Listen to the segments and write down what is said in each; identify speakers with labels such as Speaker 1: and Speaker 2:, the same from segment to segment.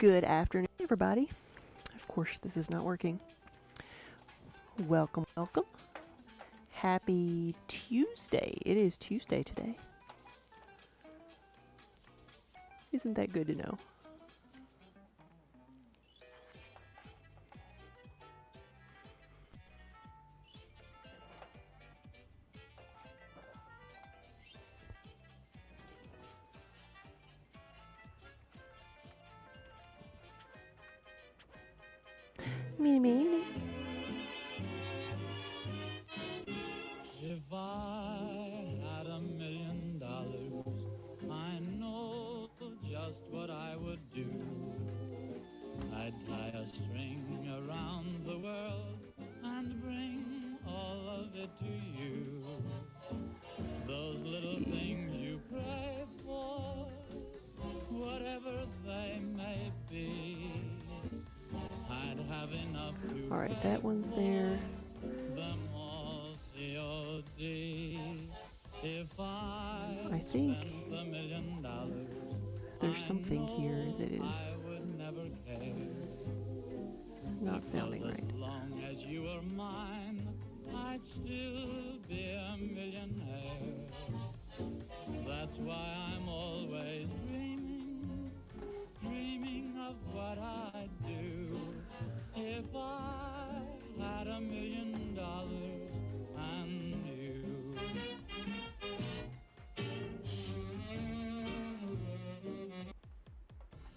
Speaker 1: Good afternoon, everybody. Of course, this is not working. Welcome, welcome. Happy Tuesday. It is Tuesday today. Isn't that good to know? Me.
Speaker 2: If I had $1,000,000, I know just what I would do. I'd tie a string around the world and bring all of it to you. Those little things you pray for, whatever they may be, I'd have enough to
Speaker 1: All right, that one's there.
Speaker 2: them all COD. If I
Speaker 1: think
Speaker 2: spent $1,000,000,
Speaker 1: there's something here that is
Speaker 2: I would never care.
Speaker 1: not sounding
Speaker 2: Because
Speaker 1: right.
Speaker 2: as long as you were mine, I'd still be a millionaire. That's why I'm always dreaming of what I'd do if I had $1,000,000 and you.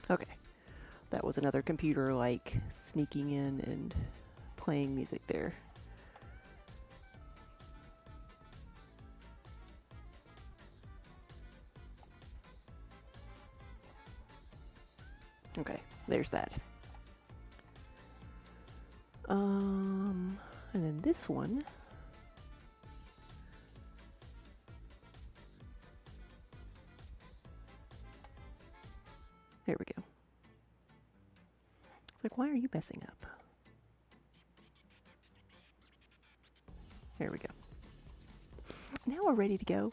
Speaker 1: Okay, that was another computer like sneaking in and playing music there. Okay, there's that. And then this one. There we go. It's like, why are you messing up? There we go. Now we're ready to go.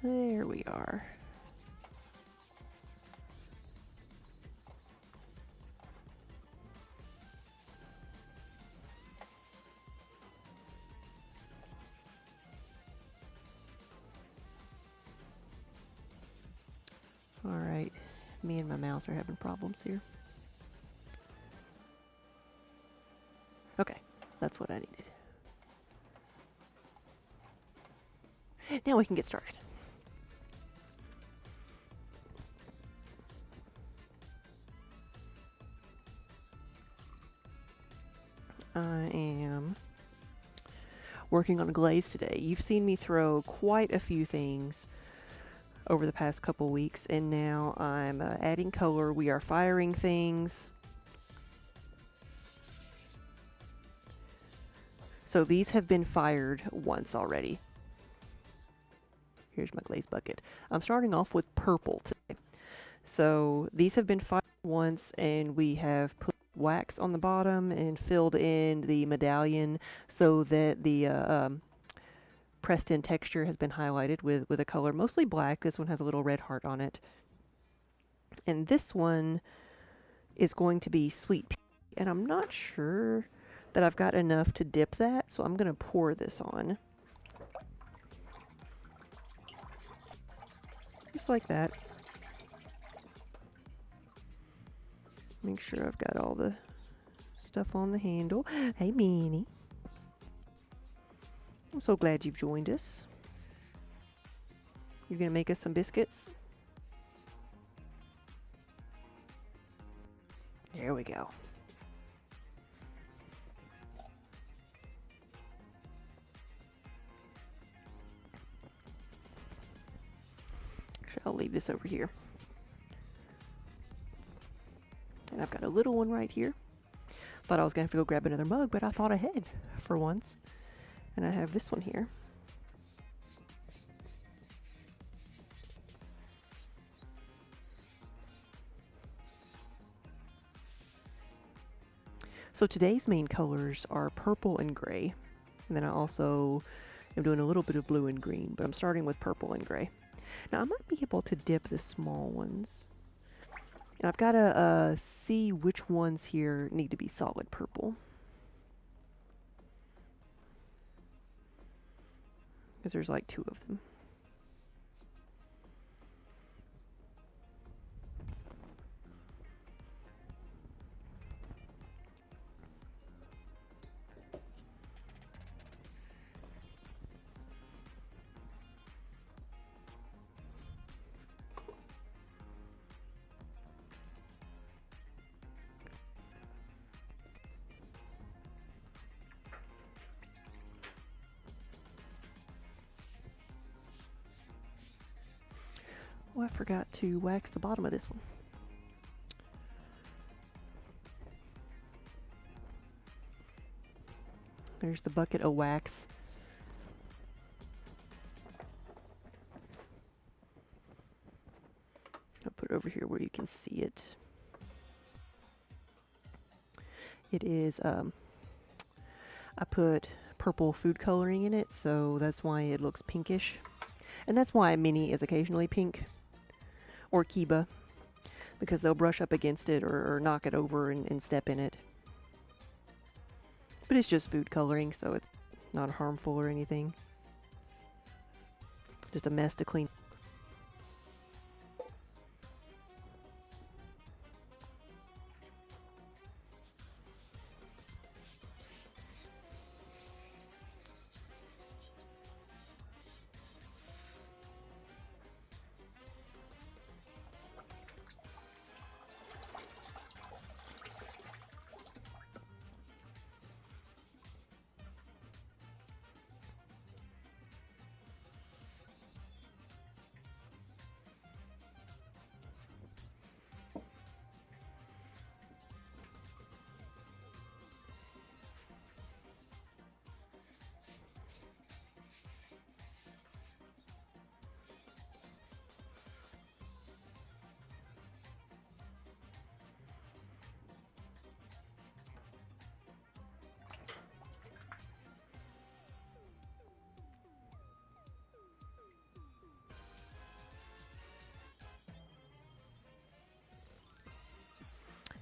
Speaker 1: There we are. All right, me and my mouse are having problems here. Okay, that's what I needed. Now we can get started. I am working on a glaze today. You've seen me throw quite a few things over the past couple weeks, and now I'm adding color. We are firing things. So these have been fired once already. Here's my glaze bucket. I'm starting off with purple today. So these have been fired once, and we have put wax on the bottom and filled in the medallion so that the pressed in texture has been highlighted with a color mostly black. This one has a little red heart on it. And this one is going to be sweet pea. And I'm not sure that I've got enough to dip that, so I'm going to pour this on. Just like that. Make sure I've got all the stuff on the handle. Hey, Minnie. I'm so glad you've joined us. You're going to make us some biscuits? There we go. Actually, I'll leave this over here. And I've got a little one right here. Thought I was going to have to go grab another mug, but I thought ahead for once. And I have this one here. So today's main colors are purple and gray. And then I also am doing a little bit of blue and green, but I'm starting with purple and gray. Now I might be able to dip the small ones. And I've got to see which ones here need to be solid purple. Because there's like 2 of them. Oh, I forgot to wax the bottom of this one. There's the bucket of wax. I'll put it over here where you can see it. It is, I put purple food coloring in it, so that's why it looks pinkish. And that's why Minnie is occasionally pink. Or Kiba. Because they'll brush up against it or knock it over and step in it. But it's just food coloring, so it's not harmful or anything. Just a mess to clean.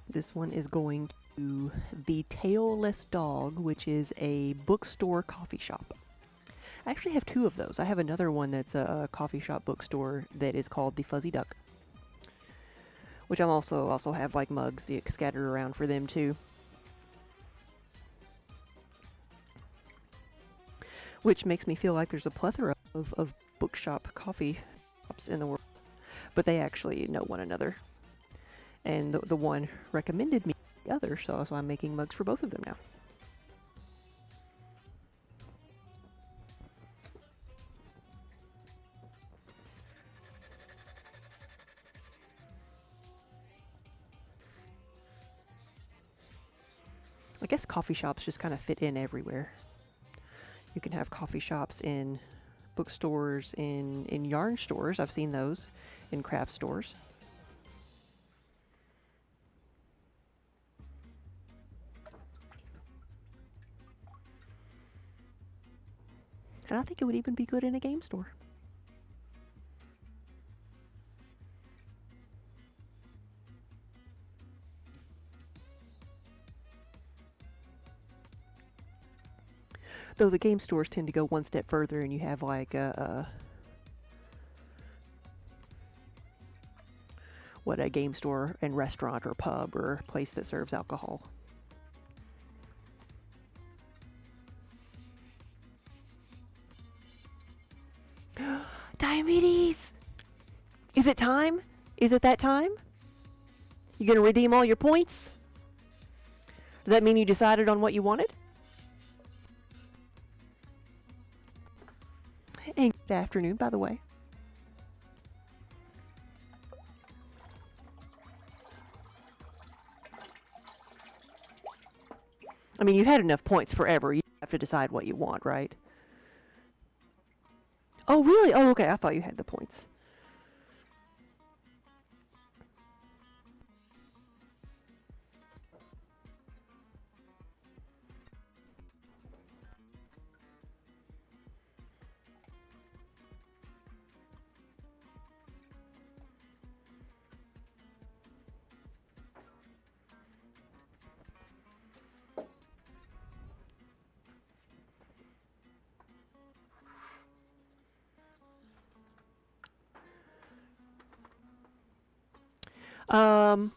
Speaker 1: This one is going to the Tailless Dog, which is a bookstore coffee shop. I actually have 2 of those. I have another one that's a coffee shop bookstore that is called the Fuzzy Duck, which I'm also have like mugs scattered around for them too. Which makes me feel like there's a plethora of bookshop coffee shops in the world, but they actually know one another. And the one recommended me the other, so I'm making mugs for both of them now. I guess coffee shops just kind of fit in everywhere. You can have coffee shops in bookstores, in yarn stores. I've seen those in craft stores. And I think it would even be good in a game store. Though the game stores tend to go one step further and you have like a game store and restaurant or pub or place that serves alcohol. Diomedes! Is it time? Is it that time? You gonna redeem all your points? Does that mean you decided on what you wanted? And good afternoon, by the way. I mean, you've had enough points forever. You have to decide what you want, right? Oh, really? Oh, okay. I thought you had the points. Um,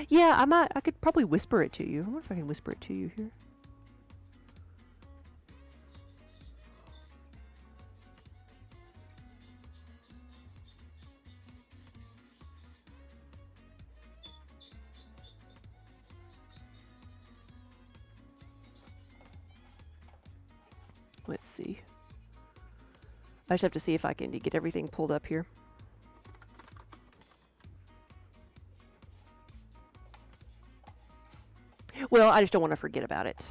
Speaker 1: yeah, I could probably whisper it to you. I wonder if I can whisper it to you here. Let's see. I just have to see if I can get everything pulled up here. Well, I just don't want to forget about it.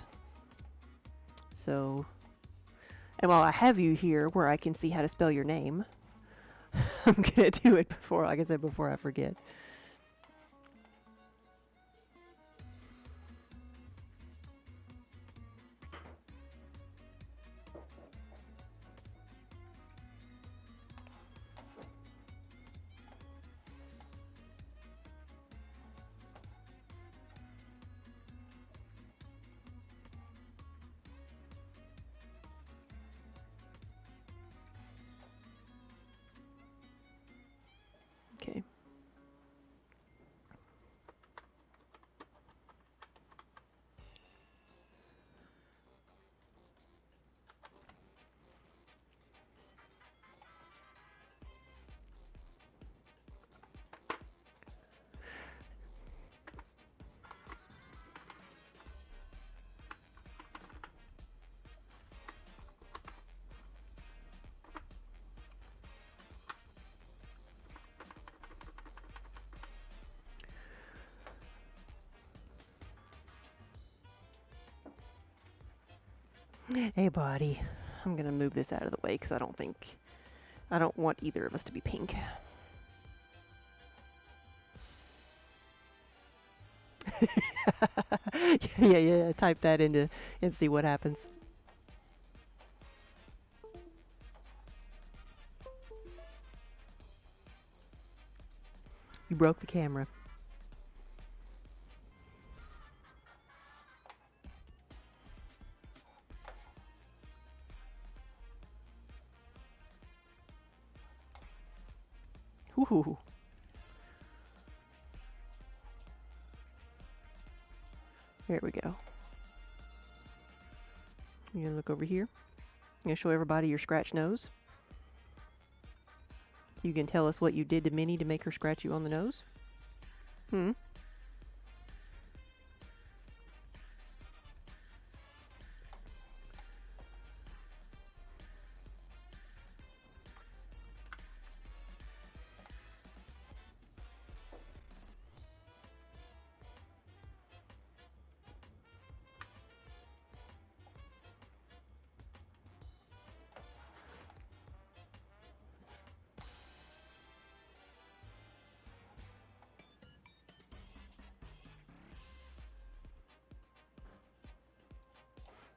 Speaker 1: So, and while I have you here where I can see how to spell your name, I'm going to do it before, like I said, before I forget. Okay. Hey, buddy. I'm going to move this out of the way because I don't want either of us to be pink. Yeah. Type that into and see what happens. You broke the camera. Ooh. There we go. You're going to look over here. I'm going to show everybody your scratch nose. You can tell us what you did to Minnie to make her scratch you on the nose. Hmm.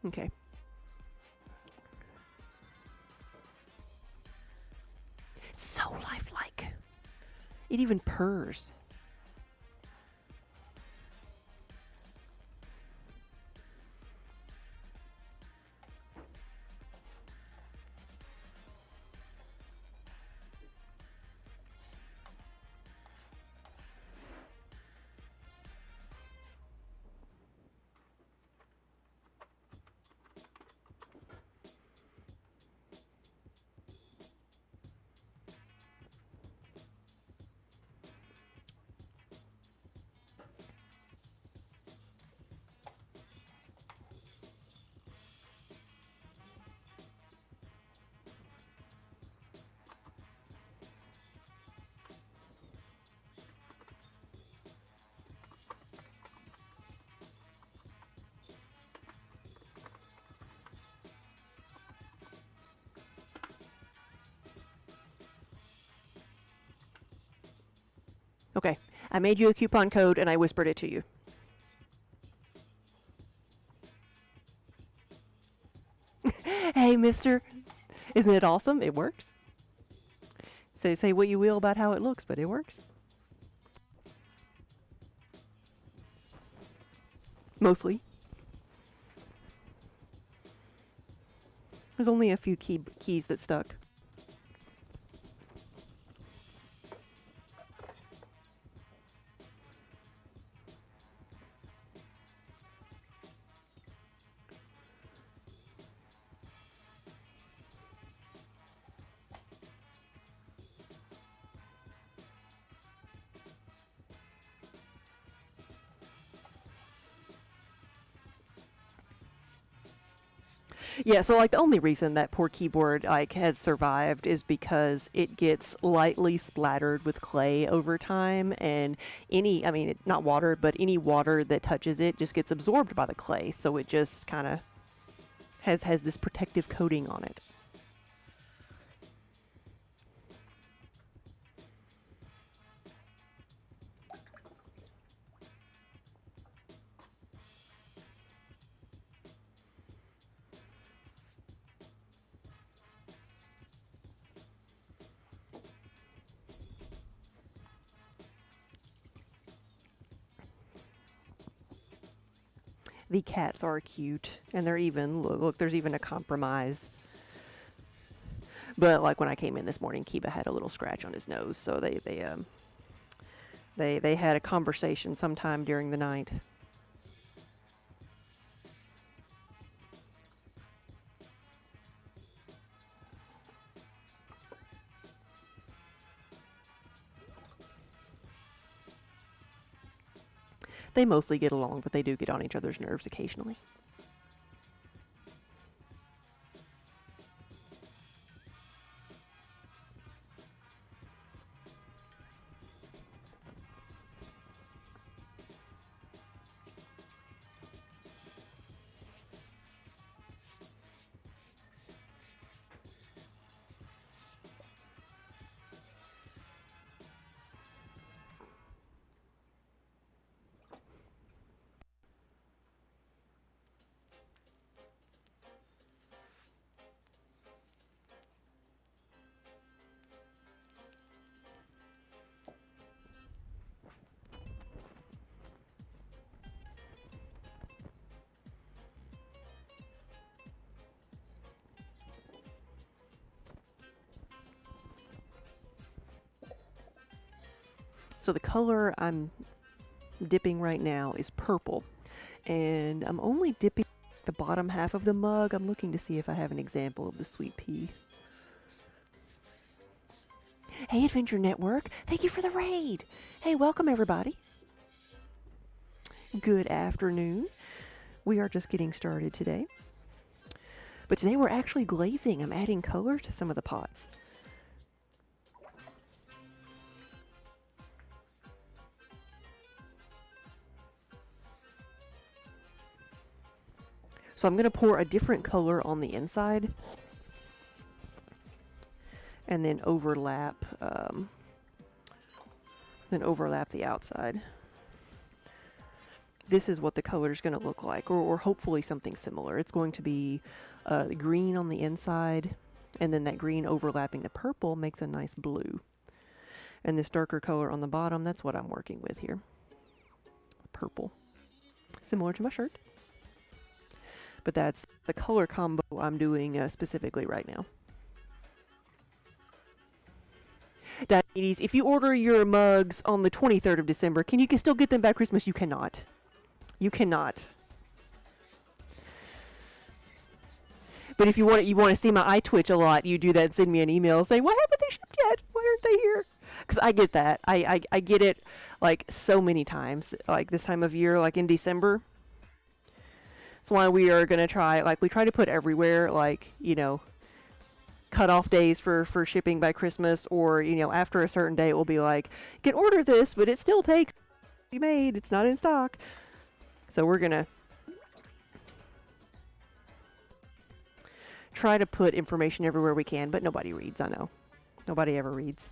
Speaker 1: Okay. It's so lifelike. It even purrs. Okay. I made you a coupon code and I whispered it to you. Hey, mister. Isn't it awesome? It works. Say what you will about how it looks, but it works. Mostly. There's only a few keys that stuck. Yeah, so like the only reason that poor keyboard like has survived is because it gets lightly splattered with clay over time, and any, I mean, not water, but any water that touches it just gets absorbed by the clay, so it just kind of has this protective coating on it. The cats are cute, and they're even, look, there's even a compromise. But like when I came in this morning, Kiba had a little scratch on his nose, so they had a conversation sometime during the night. They mostly get along, but they do get on each other's nerves occasionally. So the color I'm dipping right now is purple, and I'm only dipping the bottom half of the mug. I'm looking to see if I have an example of the sweet pea. Hey, Adventure Network, thank you for the raid. Hey, welcome everybody. Good afternoon. We are just getting started today. But today we're actually glazing. I'm adding color to some of the pots. So I'm going to pour a different color on the inside and then overlap the outside. This is what the color is going to look like, or hopefully something similar. It's going to be green on the inside, and then that green overlapping the purple makes a nice blue. And this darker color on the bottom, that's what I'm working with here. Purple. Similar to my shirt. But that's the color combo I'm doing specifically right now. Diabetes, if you order your mugs on the 23rd of December, can you still get them by Christmas? You cannot. You cannot. But if you want to see my eye twitch a lot, you do that and send me an email saying, why haven't they shipped yet? Why aren't they here? Because I get that. I get it like so many times, like this time of year, like in December. That's why we are going to try, like we try to put everywhere, like, you know, cutoff days for shipping by Christmas, or, you know, after a certain day it will be like, you can order this, but it still takes to be made. It's not in stock. So we're going to try to put information everywhere we can, but nobody reads, I know. Nobody ever reads.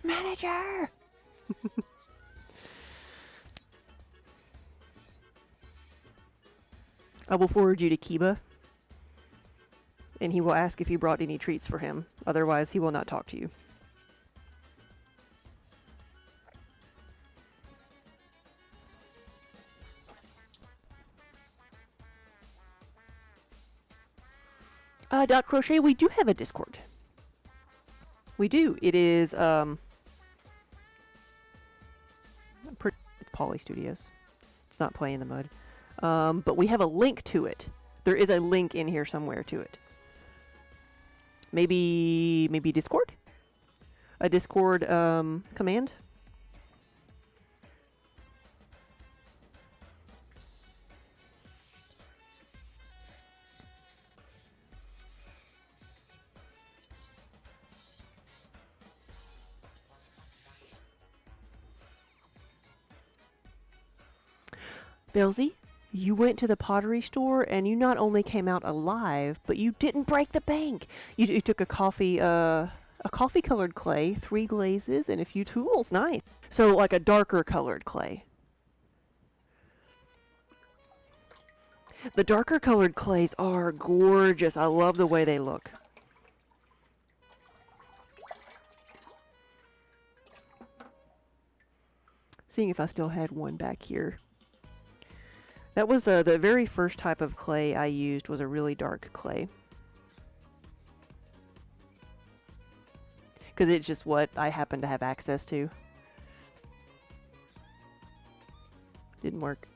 Speaker 1: Manager! I will forward you to Kiba, and he will ask if you brought any treats for him. Otherwise, he will not talk to you. Dot Crochet, we do have a Discord. We do. It is, Poly Studios. It's not Play in the Mud. But we have a link to it. There is a link in here somewhere to it. Maybe Discord? A Discord command? Belzy, you went to the pottery store and you not only came out alive, but you didn't break the bank. You took a coffee colored clay, 3 glazes, and a few tools. Nice. So like a darker colored clay. The darker colored clays are gorgeous. I love the way they look. Seeing if I still had one back here. That was the very first type of clay I used was a really dark clay. Because it's just what I happen to have access to. Didn't work.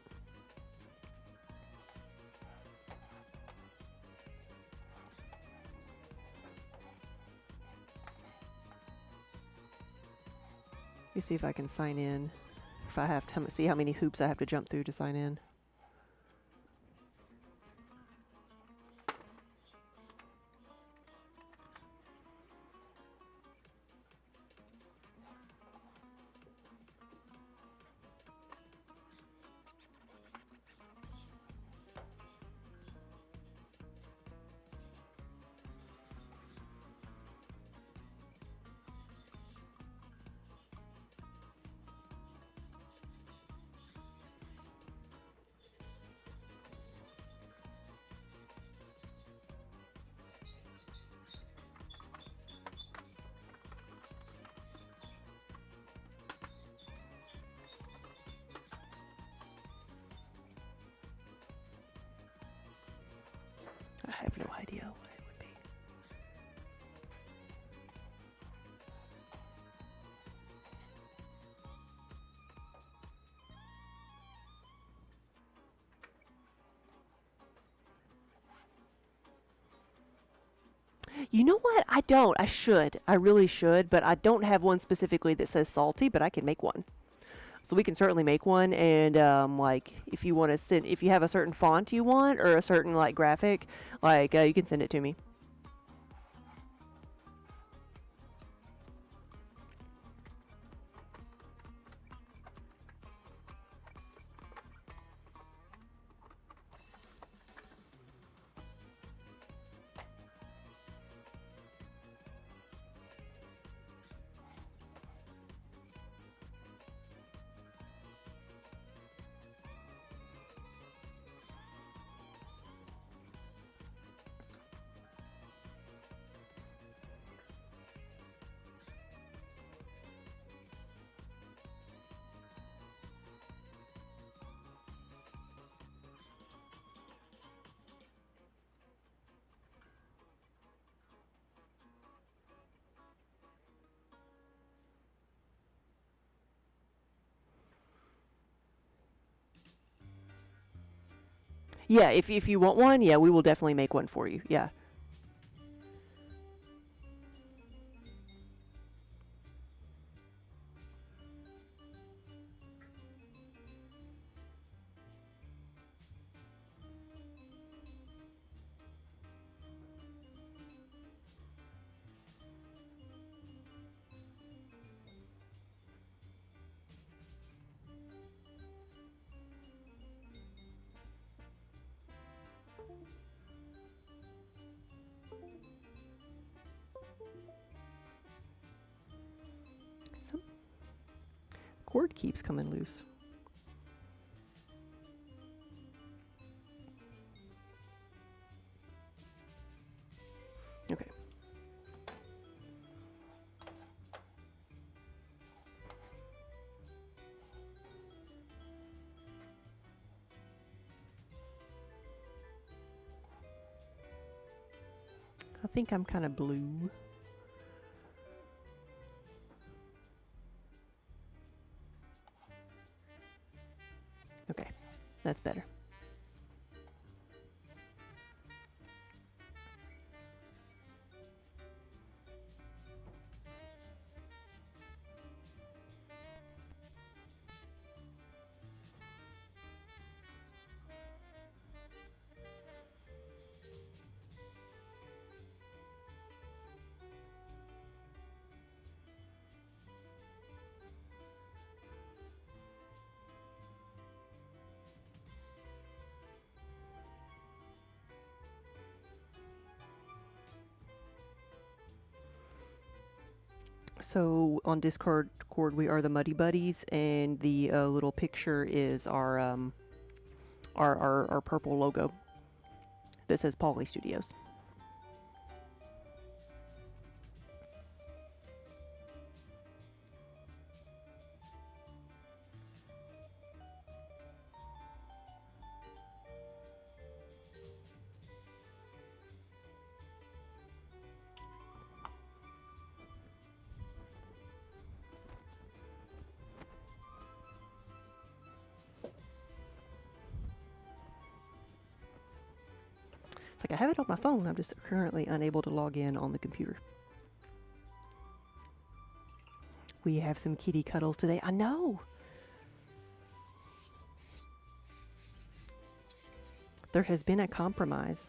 Speaker 1: Let me see if I can sign in. If I have to see how many hoops I have to jump through to sign in. I have no idea what it would be. You know what? I don't. I should. I really should, but I don't have one specifically that says salty, but I can make one. So we can certainly make one, and like if you want to send, if you have a certain font you want or a certain like graphic, like you can send it to me. Yeah, if you want one, yeah, we will definitely make one for you. Yeah. Some cord keeps coming loose. Okay. I think I'm kind of blue. Okay, that's better. So on Discord, we are the Muddy Buddies, and the little picture is our purple logo that says Poly Studios. It's like I have it on my phone, I'm just currently unable to log in on the computer. We have some kitty cuddles today. I know! There has been a compromise.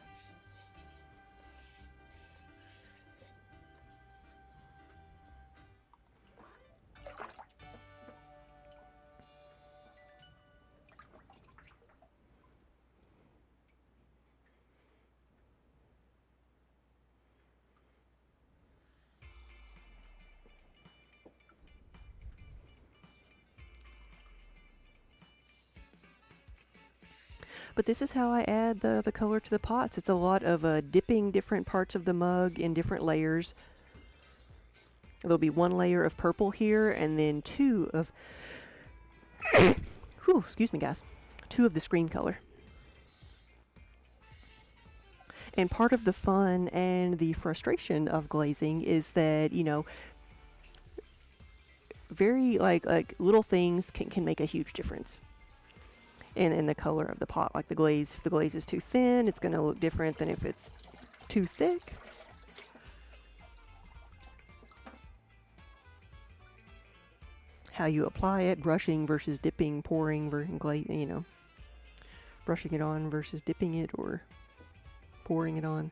Speaker 1: But this is how I add the color to the pots. It's a lot of dipping different parts of the mug in different layers. There'll be one layer of purple here, and then two of... Whew, excuse me, guys. Two of the screen color. And part of the fun and the frustration of glazing is that, you know, very, like little things can make a huge difference in the color of the pot. Like the glaze, if the glaze is too thin, it's going to look different than if it's too thick. How you apply it, brushing versus dipping, pouring versus you know, brushing it on versus dipping it or pouring it on.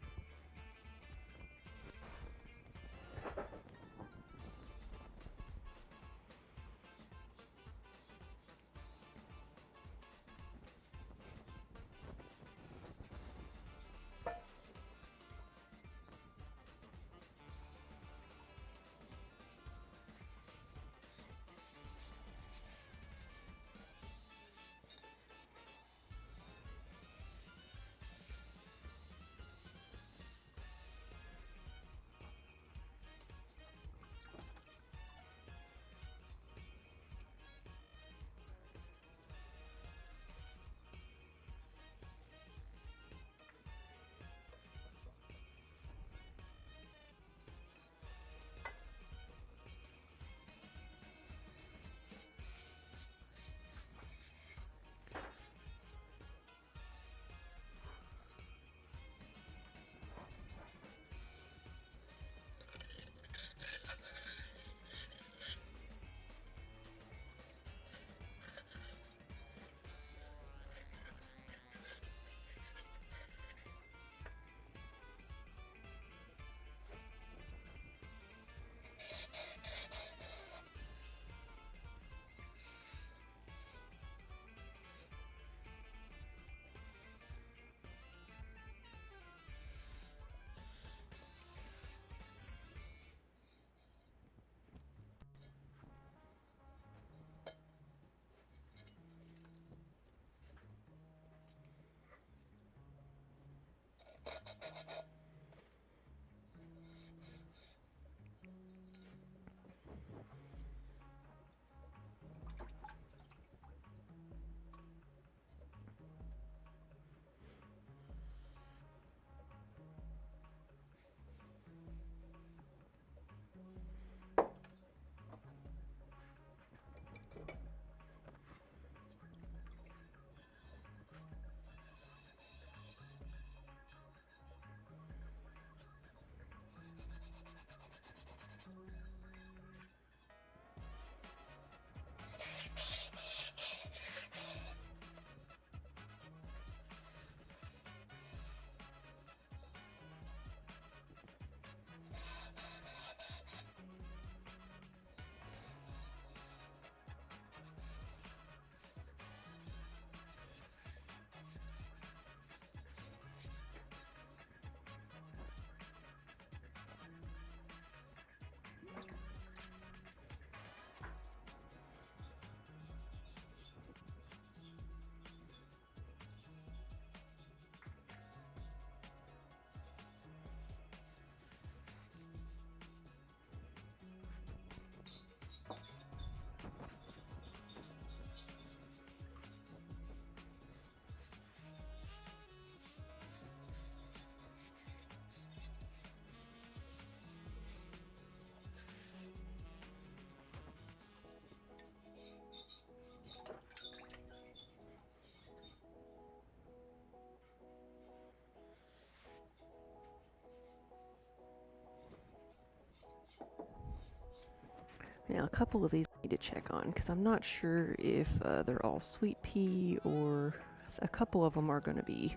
Speaker 1: Now, a couple of these I need to check on because I'm not sure if they're all sweet pea or a couple of them are going to be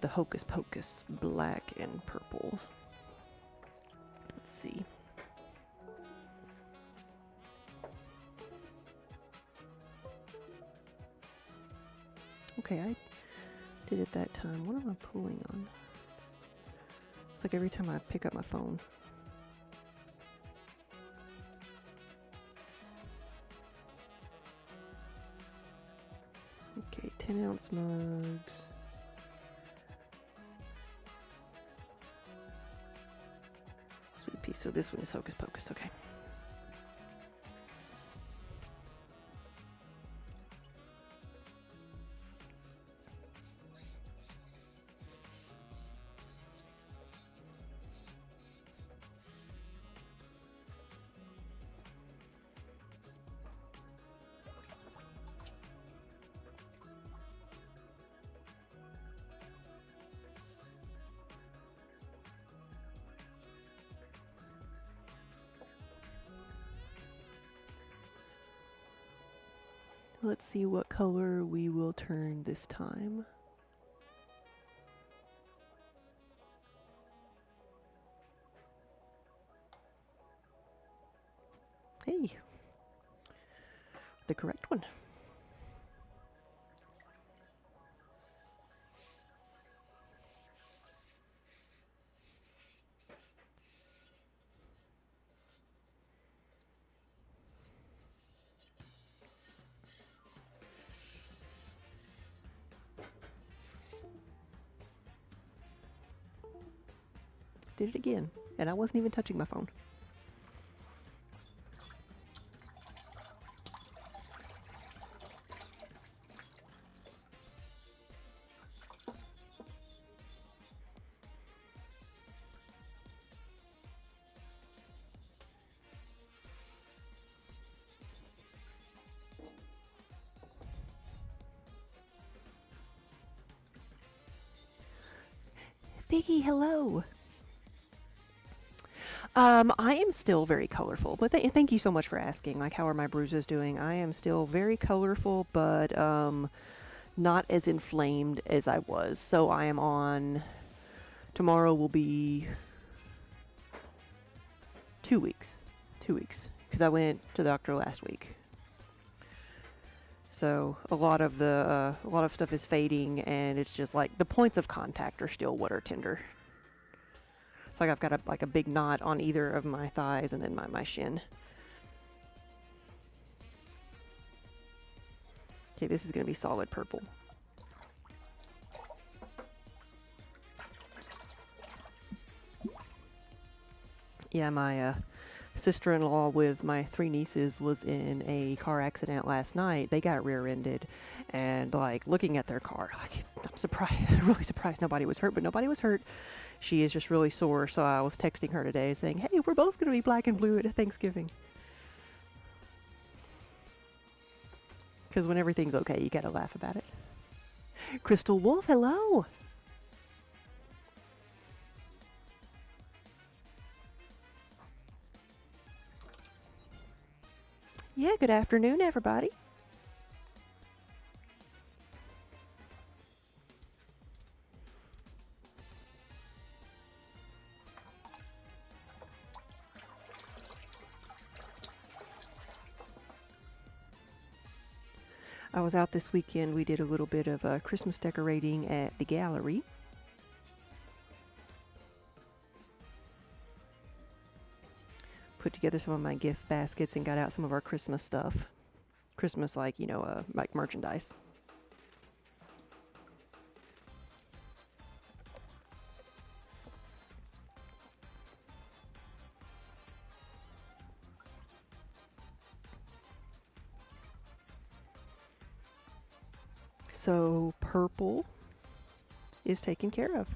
Speaker 1: the Hocus Pocus black and purple. Let's see. Okay, I did it that time. What am I pulling on? It's like every time I pick up my phone. Okay, 10-ounce mugs. Sweet pea. So this one is Hocus Pocus. Okay. Let's see what color we will turn this time. Hey, the correct one. Did it again, and I wasn't even touching my phone. Piggy, hello. I am still very colorful, but thank you so much for asking. Like, how are my bruises doing? I am still very colorful, but not as inflamed as I was. So I am on. Tomorrow will be 2 weeks. 2 weeks, because I went to the doctor last week. So a lot of stuff is fading, and it's just like the points of contact are still what are tender. It's like I've got a big knot on either of my thighs and then my shin. Okay, this is going to be solid purple. Yeah, my sister-in-law with my 3 nieces was in a car accident last night. They got rear-ended, and like looking at their car, like I'm surprised, really surprised nobody was hurt, but nobody was hurt. She is just really sore, so I was texting her today saying, hey, we're both going to be black and blue at Thanksgiving. Because when everything's okay, you gotta laugh about it. Crystal Wolf, hello! Yeah, good afternoon, everybody. I was out this weekend. We did a little bit of Christmas decorating at the gallery. Put together some of my gift baskets and got out some of our Christmas stuff. Christmas, like merchandise. So purple is taken care of.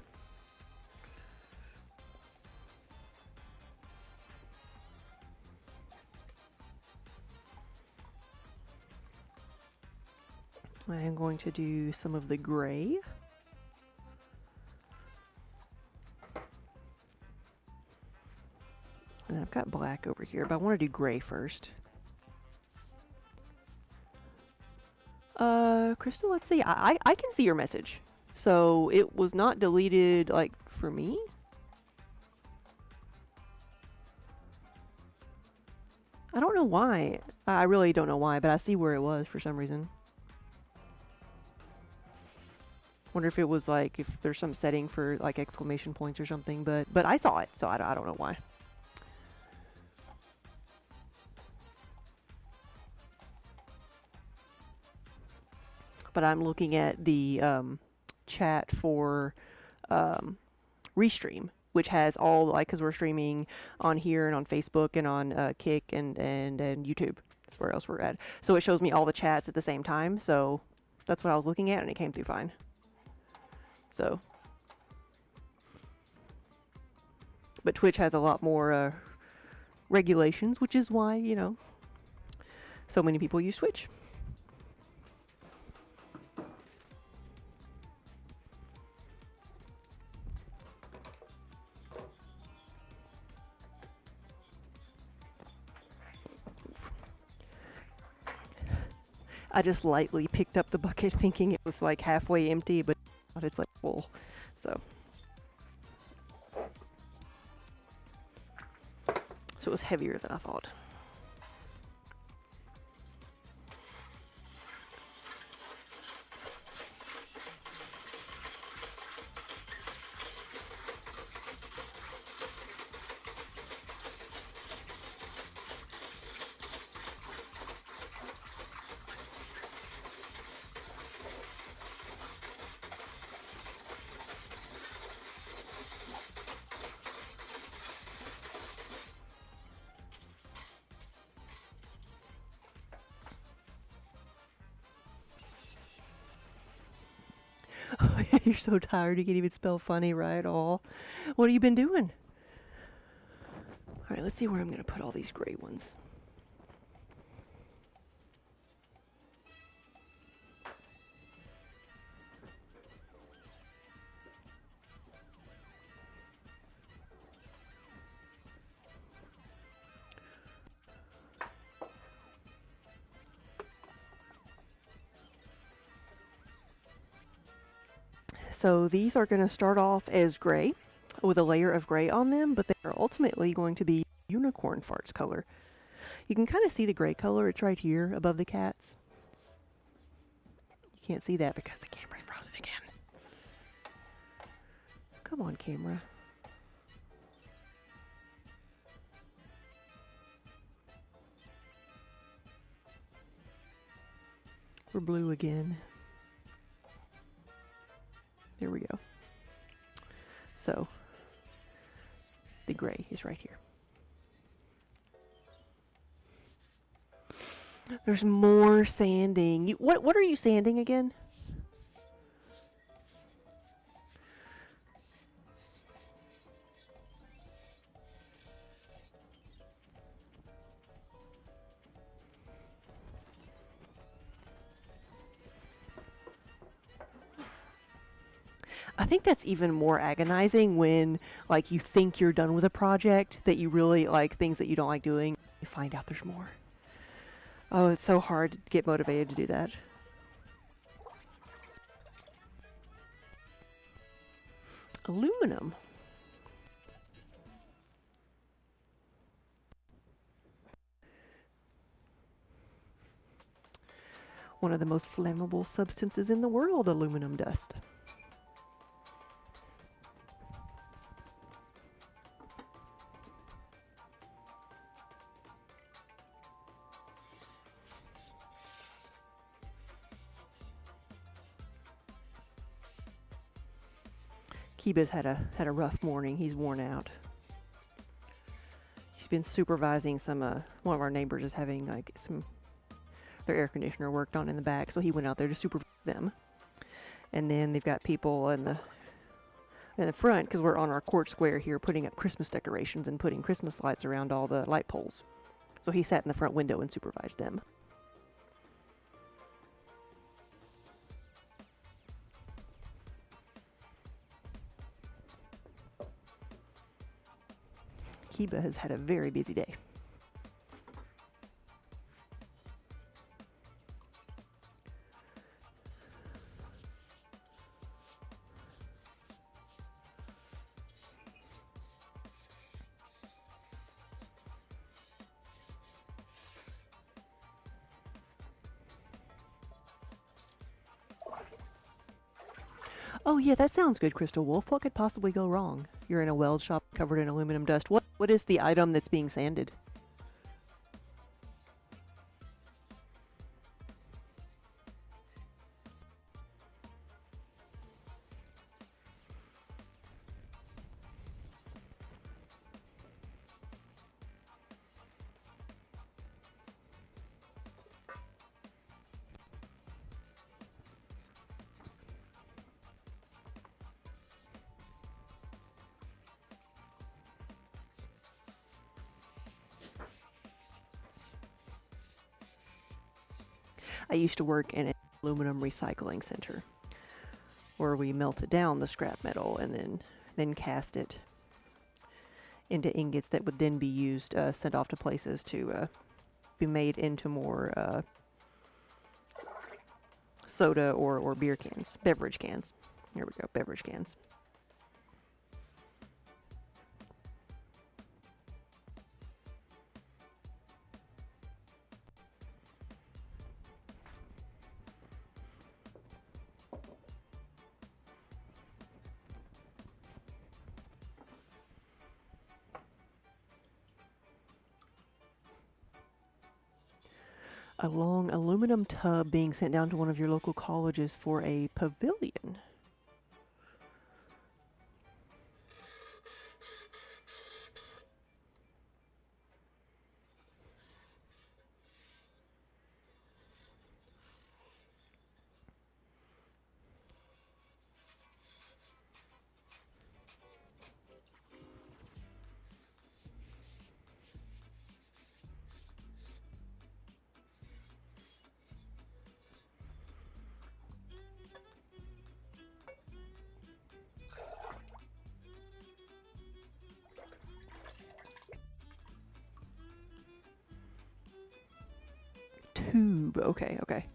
Speaker 1: I am going to do some of the gray. And I've got black over here, but I want to do gray first. Crystal, let's see. I can see your message. So it was not deleted, like, for me? I don't know why. I really don't know why, but I see where it was for some reason. Wonder if it was like, if there's some setting for like exclamation points or something, but I saw it, so I don't know why. But I'm looking at the chat for Restream, which has all, like, because we're streaming on here and on Facebook and on Kick and YouTube. That's where else we're at. So it shows me all the chats at the same time. So that's what I was looking at, and it came through fine. So, but Twitch has a lot more regulations, which is why, you know, so many people use Twitch. I just lightly picked up the bucket thinking it was like halfway empty, but it's like full. So it was heavier than I thought. You're so tired you can't even spell funny right at all. What have you been doing? Alright, let's see where I'm going to put all these gray ones. So these are going to start off as gray with a layer of gray on them, but they are ultimately going to be unicorn farts color. You can kind of see the gray color. It's right here above the cats. You can't see that because the camera's frozen again. Come on, camera. We're blue again. There we go. So, the gray is right here. There's more sanding. What are you sanding again? I think that's even more agonizing when, like, you think you're done with a project that you really like, things that you don't like doing, you find out there's more. Oh, it's so hard to get motivated to do that. Aluminum. One of the most flammable substances in the world, aluminum dust. Kiba's had a rough morning. He's worn out. He's been supervising some. One of our neighbors is having like their air conditioner worked on in the back, so he went out there to supervise them. And then they've got people in the front, because we're on our court square here, putting up Christmas decorations and putting Christmas lights around all the light poles. So he sat in the front window and supervised them. Kiba has had a very busy day. Oh yeah, that sounds good, Crystal Wolf. What could possibly go wrong? You're in a weld shop covered in aluminum dust. What is the item that's being sanded? I used to work in an aluminum recycling center where we melted down the scrap metal and then cast it into ingots that would then be used, sent off to places to be made into more soda or beer cans, beverage cans. Here we go, beverage cans. A long aluminum tub being sent down to one of your local colleges for a pavilion. Tube. Okay, okay.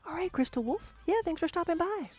Speaker 1: All right, Crystal Wolf. Yeah, thanks for stopping by.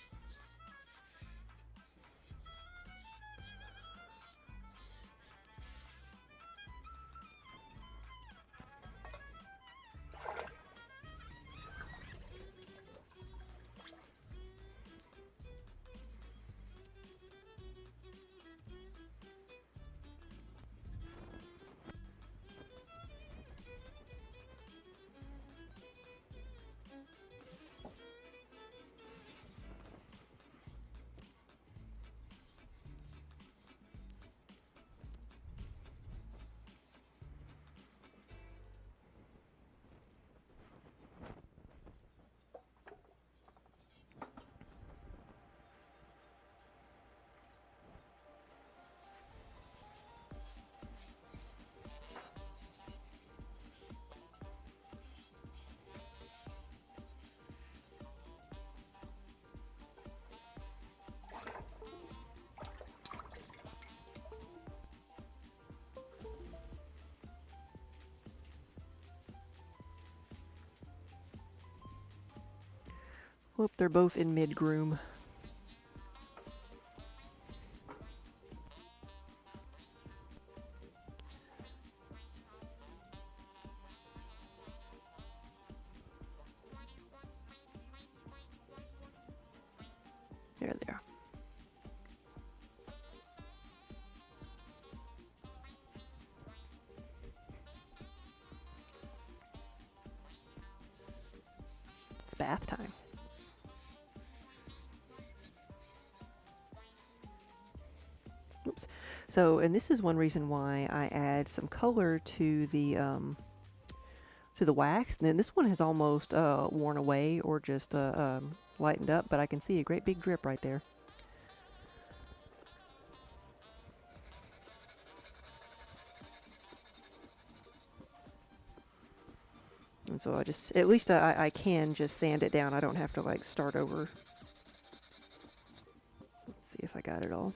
Speaker 1: Whoop, they're both in mid-groom. There they are. It's bath time. Oops. So, and this is one reason why I add some color to the wax. And then this one has almost worn away or just lightened up, but I can see a great big drip right there. And so I just, at least I can just sand it down. I don't have to like start over. Let's see if I got it all.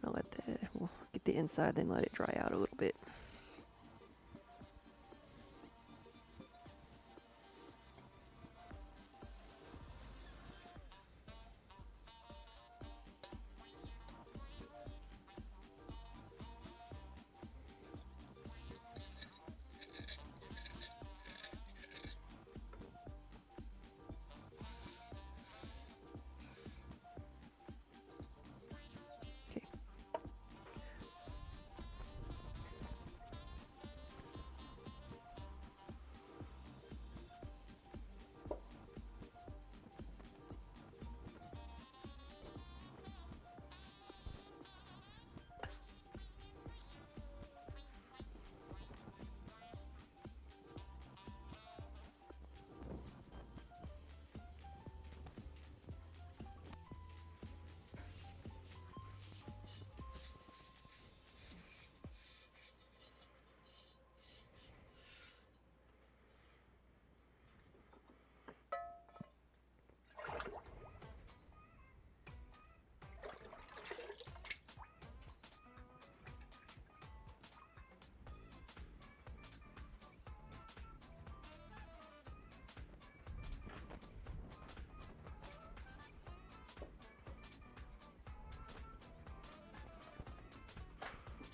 Speaker 1: I'll let we'll get the inside, then let it dry out a little bit.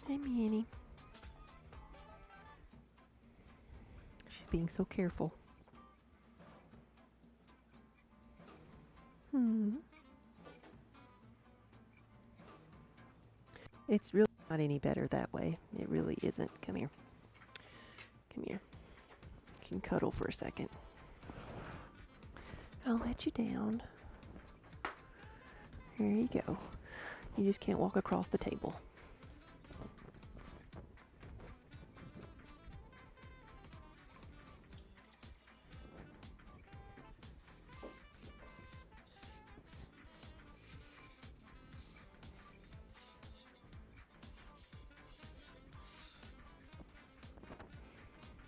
Speaker 1: Hi, Minnie. She's being so careful. It's really not any better that way. It really isn't. Come here. Come here. You can cuddle for a second. I'll let you down. Here you go. You just can't walk across the table.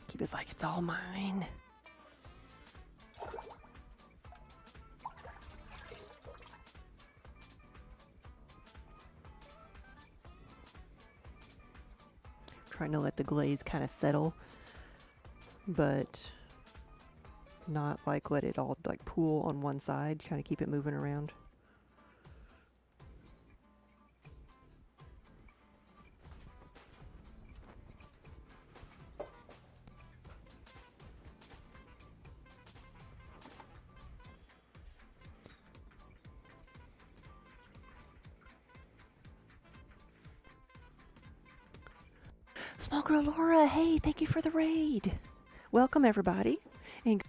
Speaker 1: Kiba's like, it's all mine. Trying to let the glaze kind of settle, but not like let it all like pool on one side. Trying to keep it moving around. Small Girl Laura, hey, thank you for the raid. Welcome, everybody. And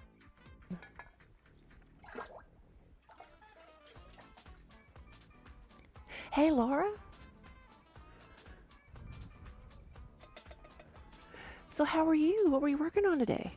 Speaker 1: hey, Laura. So how are you? What were you working on today?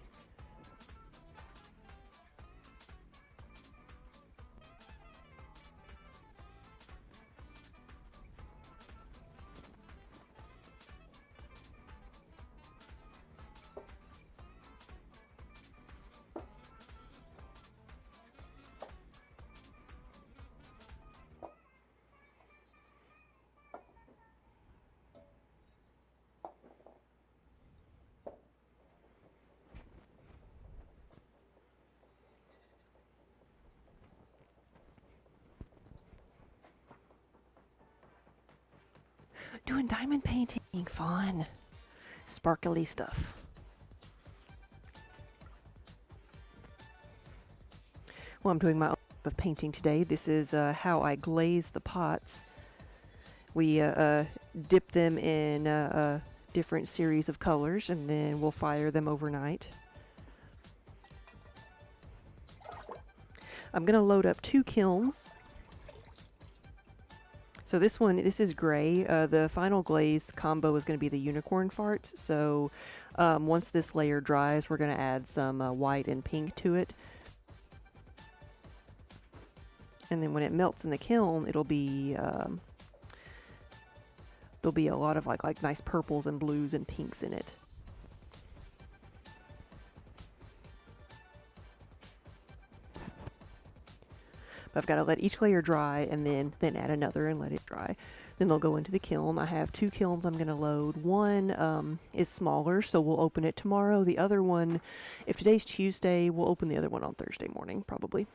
Speaker 1: doing diamond painting. Fun. Sparkly stuff. Well, I'm doing my own type of painting today. This is how I glaze the pots. We dip them in a different series of colors, and then we'll fire them overnight. I'm going to load up 2 kilns. So this is gray. The final glaze combo is going to be the unicorn farts. So once this layer dries, we're going to add some white and pink to it. And then when it melts in the kiln, it'll be there'll be a lot of like nice purples and blues and pinks in it. But I've got to let each layer dry and then add another and let it dry. Then they'll go into the kiln. I have 2 kilns I'm going to load. One is smaller, so we'll open it tomorrow. The other one, if today's Tuesday, we'll open the other one on Thursday morning, probably.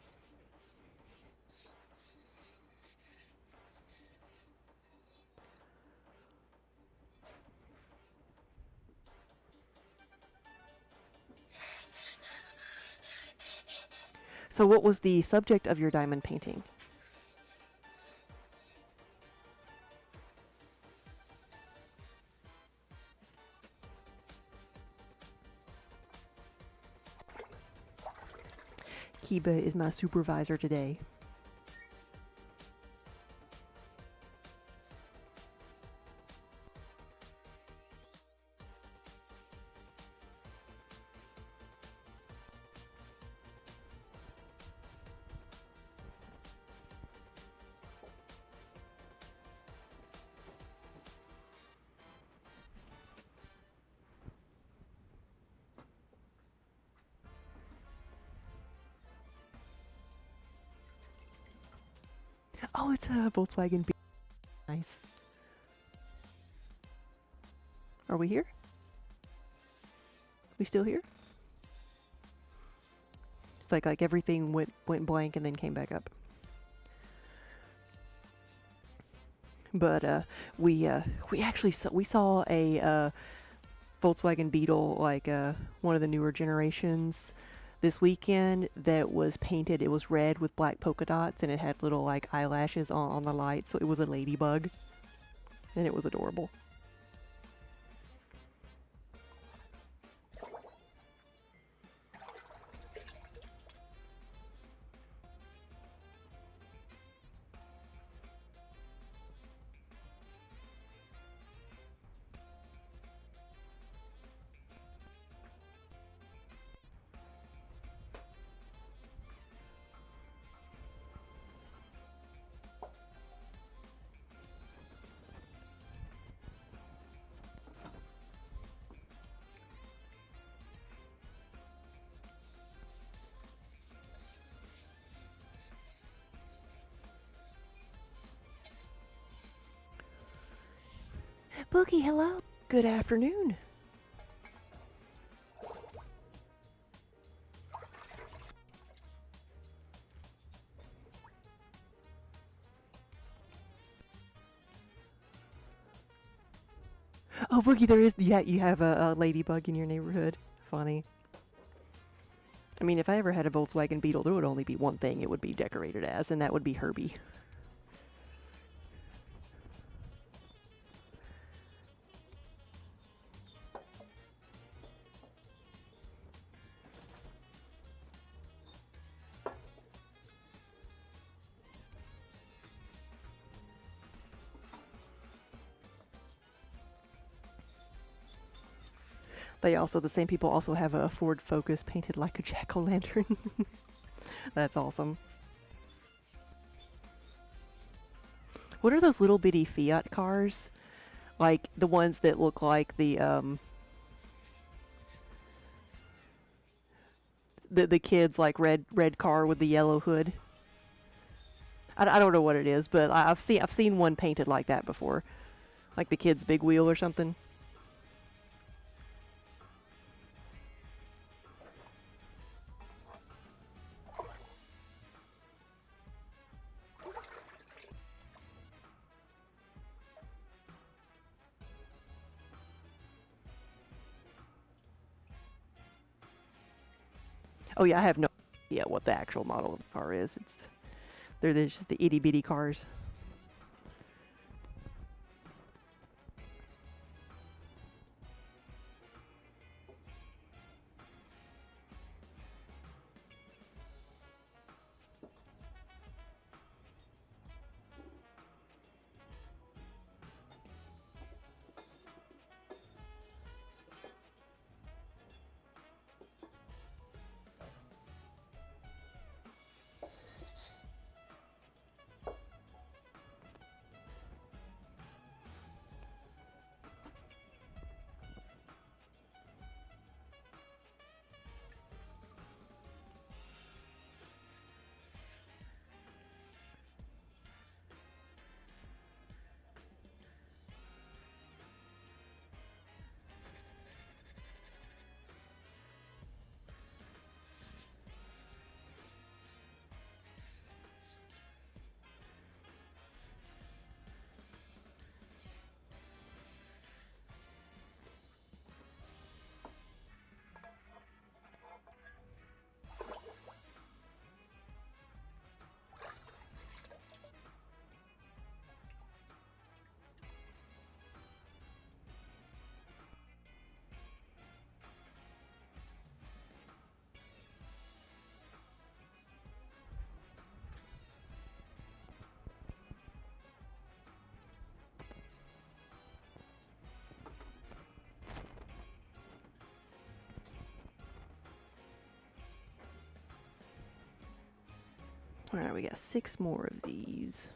Speaker 1: So what was the subject of your diamond painting? Kiba is my supervisor today. Oh, it's a Volkswagen B. Nice. Are we here? We still here? It's like everything went blank and then came back up. But we actually saw a Volkswagen Beetle, like one of the newer generations, this weekend that was painted. It was red with black polka dots, and it had little like eyelashes on the light, so it was a ladybug, and it was adorable. Boogie, hello. Good afternoon. Oh, Boogie, there is. Yeah, you have a ladybug in your neighborhood. Funny. I mean, if I ever had a Volkswagen Beetle, there would only be one thing it would be decorated as, and that would be Herbie. The same people also have a Ford Focus painted like a jack-o'-lantern. That's awesome. What are those little bitty Fiat cars? Like the ones that look like the kids like red car with the yellow hood. I don't know what it is, but I've seen one painted like that before, like the kid's big wheel or something. Oh yeah, I have no idea what the actual model of the car is. They're just the itty bitty cars. All right, we got 6 more of these.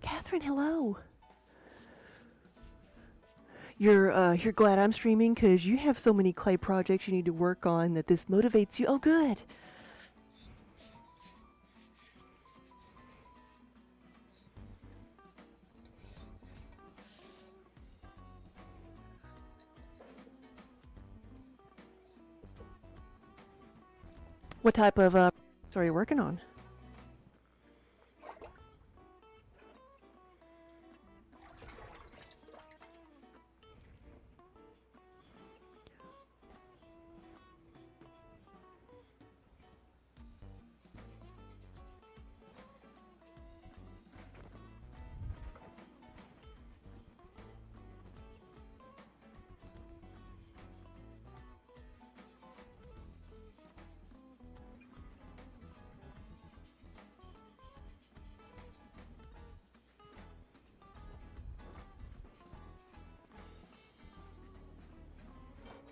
Speaker 1: Catherine, hello. You're glad I'm streaming because you have so many clay projects you need to work on that this motivates you. Oh, good. What type of are you working on?